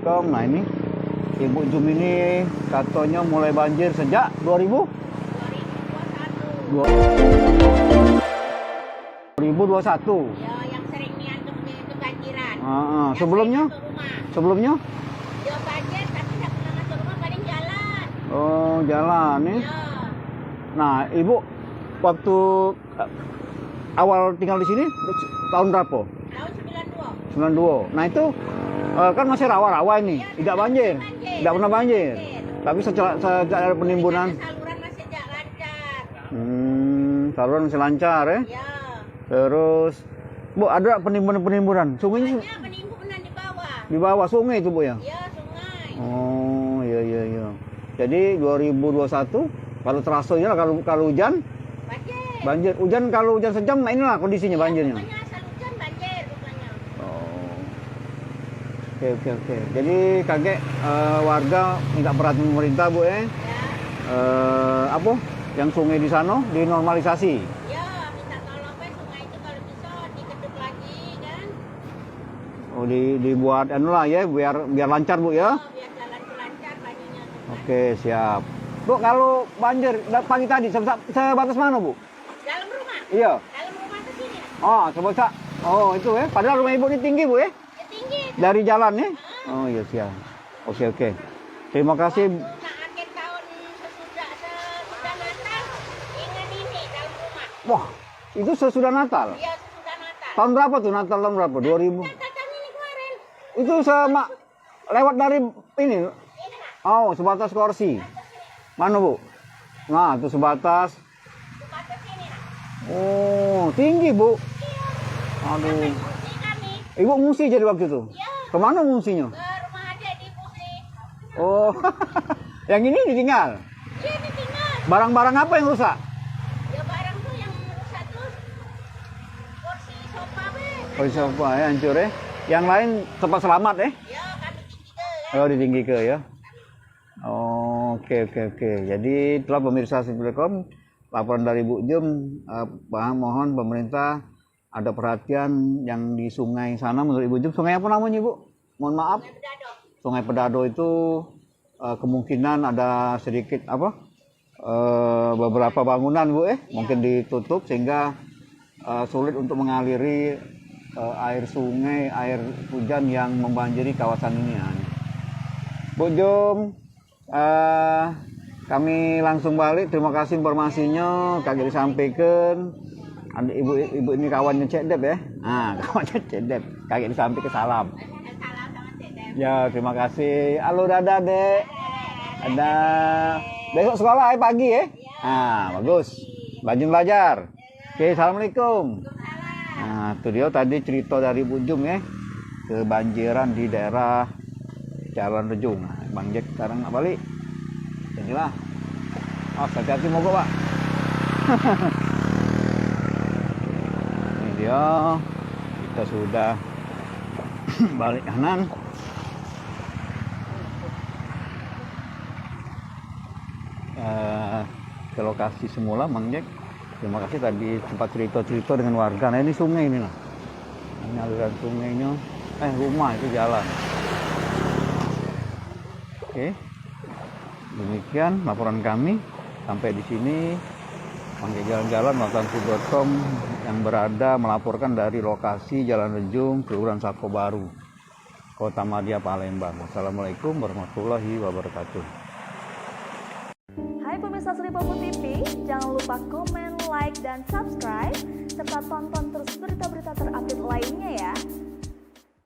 Saripulcom. Nah ini Ibu Jum ini katanya mulai banjir sejak 2021. Ya, yang sering niantuk kebanjiran. Sebelumnya? Sebelumnya? Ya banjir tapi tidak pernah masuk rumah, paling jalan. Oh, jalan nih. Ya. Nah, Ibu waktu awal tinggal di sini tahun berapa? Tahun 92. 92. Nah, itu kan masih rawa-rawa ini, tidak banjir. Tidak pernah banjir. Tapi sejak ada penimbunan Saluran masih lancar. saluran masih lancar ya. Ya. Terus Bu, ada penimbunan. Sungainya Banyak penimbunan di bawah. di bawah sungai itu, Bu ya? Ya, sungai. Oh, iya. Jadi 2021 kalau terasa ya kalau hujan banjir. Kalau hujan sejam, nah inilah kondisinya banjirnya. Pokoknya asal hujan banjir rupanya. Oh. Oke. Jadi kakek warga minta perhatian pemerintah, Bu ya. Apa? Yang sungai di sana dinormalisasi. Ya, minta tolong sungai itu kalau bisa dikeduk lagi kan. Oh, dibuat lah ya biar lancar, Bu ya. Oh, biar jalan lancar banyunya. Oke, siap. Bu, kalau banjir pagi tadi sebatas mana, Bu? Dalam rumah. Iya. Dalam rumah ke sini. Oh, sebatas. Oh, itu ya. Padahal rumah Ibu ini tinggi, Bu ya. Ya, tinggi. Dari jalan ya. Oh, iya, siap. Oke. Terima kasih. Nah, akhir tahun sesudah Natal, ingat ini dalam rumah. Wah, itu sesudah Natal. Iya, sesudah Natal. Tahun berapa tuh Natal tahun berapa? 2000. Datang ini kemarin. Itu sama lewat dari ini. Ini nak, Oh, sebatas kursi. Mana, Bu? Nah, itu sebatas. sebatas ini nak. Oh, tinggi, Bu. Iya. Aduh. Sampai kursi kami. Ibu ngungsi jadi waktu itu? Iya. Kemana ngungsinya? Ke rumah adik di Pusri. Oh, yang ini ditinggal. Iya, ditinggal. Barang-barang apa yang rusak? Ya barang tuh yang rusak tuh kursi sofa be. Oh, sofa ya, hancur ya. Yang lain cepat selamat ya. Ya, kami tinggi ke. Oh, ditinggi ke ya. Oh, oke. Jadi itulah pemirsa Saripulcom, laporan dari Bu Jum. Mohon pemerintah ada perhatian yang di sungai sana. Menurut Ibu Jum, sungai apa namanya, Bu? Mohon maaf. Bedado. Sungai Pedado itu kemungkinan ada sedikit beberapa bangunan, Bu mungkin ditutup sehingga sulit untuk mengaliri air sungai, air hujan yang membanjiri kawasan ini. Bu Jum, kami langsung balik. Terima kasih informasinya, kakek disampaikan. Ada ibu ini kawannya Cek Dep ya. Kawannya Cek Dep. Kakek disampaikan salam. Salam sama Cik Dem. Ya, terima kasih. Halo, dadah, Dek. Ada besok sekolah ya pagi ya? Bagus. Rajin belajar. Oke, assalamualaikum. Nah, itu dia tadi cerita dari Bu Jum ya. Kebanjiran di daerah Jalan Rejung. Nah, Bang Jack sekarang nggak balik. Inilah. Hati-hati mogok, Pak. Ini dia. Kita sudah balik kanan. Ke lokasi semula, Bang Jack. Terima kasih tadi sempat cerita-cerita dengan warga. Nah, ini sungai ini lah. Ini aliran sungainya. Rumah itu jalan. Oke. Demikian laporan kami. Sampai di sini Bang Jack jalan-jalan melakukan Saripulcom yang berada melaporkan dari lokasi Jalan Rejung, Kelurahan Sako Baru, Kota Madya, Palembang. Wassalamualaikum warahmatullahi wabarakatuh. Hai pemirsa Saripulcom TV, jangan lupa komen, like, dan subscribe, serta tonton